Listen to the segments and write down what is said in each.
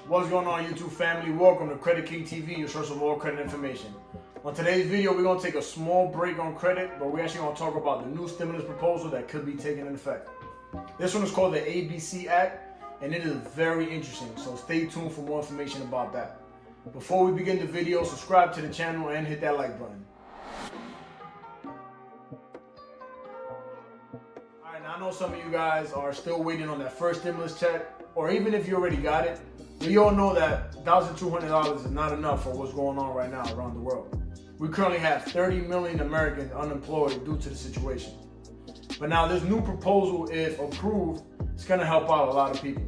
What's going on, YouTube family? Welcome to Credit King TV, your source of all credit information. On today's video, we're going to take a small break on credit, but we're actually going to talk about the new stimulus proposal that could be taken into effect. This one is called the ABC Act, and it is very interesting, so stay tuned for more information about that. Before we begin the video, subscribe to the channel and hit that like button. Alright, now I know some of you guys are still waiting on that first stimulus check, or even if you already got it, we all know that $1,200 is not enough for what's going on right now around the world. We currently have 30 million Americans unemployed due to the situation. But now this new proposal, if approved, is going to help out a lot of people.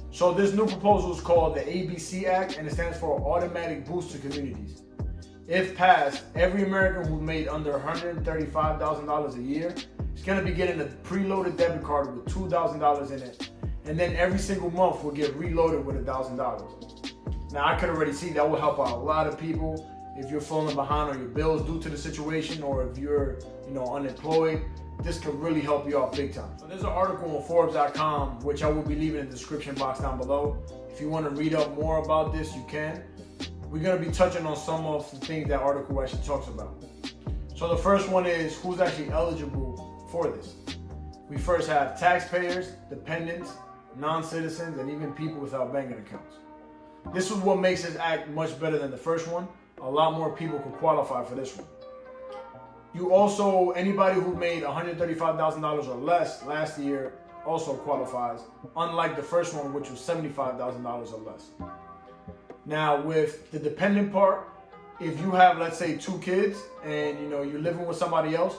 So this new proposal is called the ABC Act, and it stands for Automatic Boost to Communities. If passed, every American who made under $135,000 a year is going to be getting a preloaded debit card with $2,000 in it. And then every single month will get reloaded with $1,000. Now I could already see that will help out a lot of people if you're falling behind on your bills due to the situation, or if you're unemployed. This could really help you out big time. So there's an article on Forbes.com, which I will be leaving in the description box down below. If you want to read up more about this, you can. We're going to be touching on some of the things that article actually talks about. So the first one is who's actually eligible for this. We first have taxpayers, dependents, non-citizens, and even people without banking accounts. This is what makes this act much better than the first one. A lot more people could qualify for this one. You also, anybody who made $135,000 or less last year also qualifies, unlike the first one, which was $75,000 or less. Now with the dependent part, if you have, let's say, 2 kids and you're living with somebody else,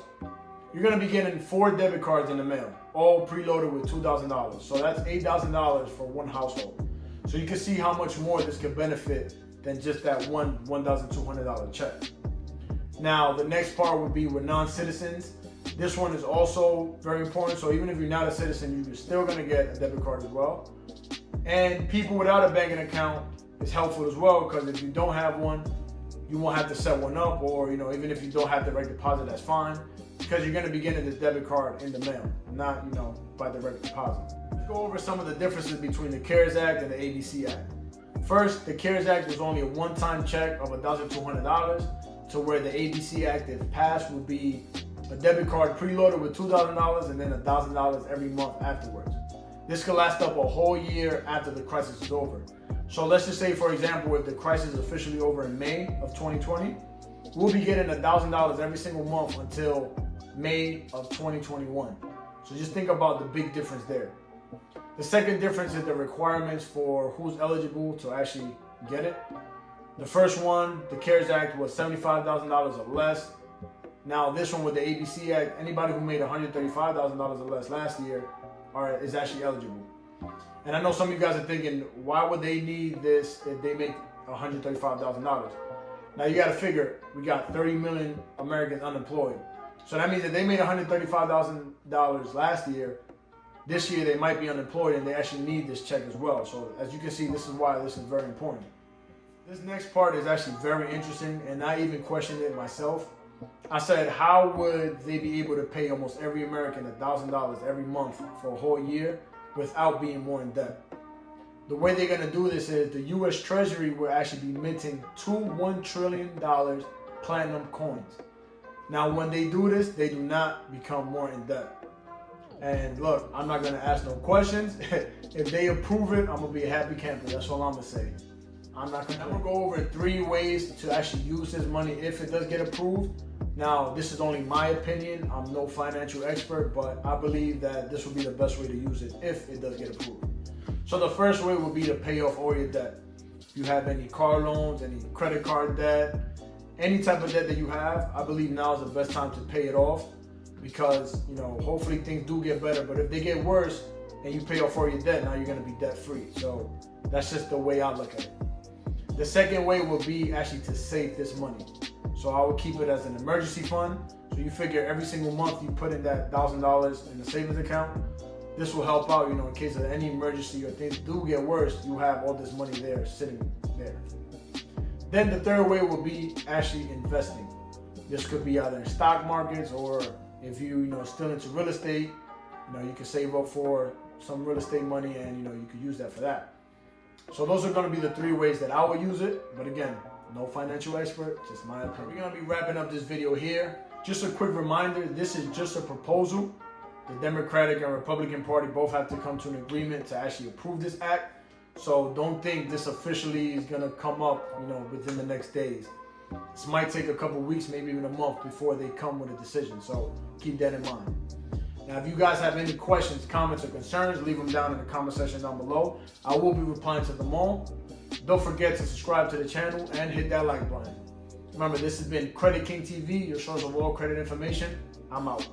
you're going to be getting 4 debit cards in the mail, all preloaded with $2,000. So that's $8,000 for one household. So you can see how much more this could benefit than just that one $1,200 check. Now, the next part would be with non-citizens. This one is also very important. So even if you're not a citizen, you're still going to get a debit card as well. And people without a banking account is helpful as well, because if you don't have one, you won't have to set one up, or even if you don't have direct deposit, that's fine, because you're going to be getting this debit card in the mail, not by direct deposit. Let's go over some of the differences between the CARES Act and the ABC Act. First, the CARES Act was only a one-time check of $1,200, to where the ABC Act, if passed, would be a debit card preloaded with $2,000 and then $1,000 every month afterwards. This could last up a whole year after the crisis is over. So let's just say, for example, if the crisis is officially over in May of 2020, we'll be getting $1,000 every single month until May of 2021. So just think about the big difference there. The second difference is the requirements for who's eligible to actually get it. The first one, the CARES Act, was $75,000 or less. Now this one with the ABC Act, anybody who made $135,000 or less last year is actually eligible. And I know some of you guys are thinking, why would they need this if they make $135,000? Now you got to figure, we got 30 million Americans unemployed. So that means that they made $135,000 last year. This year they might be unemployed and they actually need this check as well. So as you can see, this is why this is very important. This next part is actually very interesting, and I even questioned it myself. I said, how would they be able to pay almost every American $1,000 every month for a whole year without being more in debt? The way they're going to do this is the U.S. Treasury will actually be minting 2 $1 trillion platinum coins. Now, when they do this, they do not become more in debt. And look, I'm not going to ask no questions. If they approve it, I'm going to be a happy camper. That's all I'm going to say. I'm going to go over 3 ways to actually use this money if it does get approved. Now, this is only my opinion. I'm no financial expert, but I believe that this will be the best way to use it if it does get approved. So the first way will be to pay off all your debt. If you have any car loans, any credit card debt, any type of debt that you have, I believe now is the best time to pay it off, because hopefully things do get better. But if they get worse and you pay off all your debt, now you're going to be debt free. So that's just the way I look at it. The second way will be actually to save this money. So I would keep it as an emergency fund. So you figure every single month you put in that $1,000 in the savings account. This will help out, in case of any emergency or things do get worse, you have all this money there sitting there. Then the third way will be actually investing. This could be either in stock markets, or if you still into real estate, you can save up for some real estate money, and you could use that for that. So those are going to be the 3 ways that I would use it. But again, no financial expert, just my opinion. We're going to be wrapping up this video here. Just a quick reminder, this is just a proposal. The Democratic and Republican Party both have to come to an agreement to actually approve this act. So don't think this officially is going to come up, within the next days. This might take a couple weeks, maybe even a month before they come with a decision. So keep that in mind. Now, if you guys have any questions, comments, or concerns, leave them down in the comment section down below. I will be replying to them all. Don't forget to subscribe to the channel and hit that like button. Remember, this has been Credit King TV, your source of all credit information. I'm out.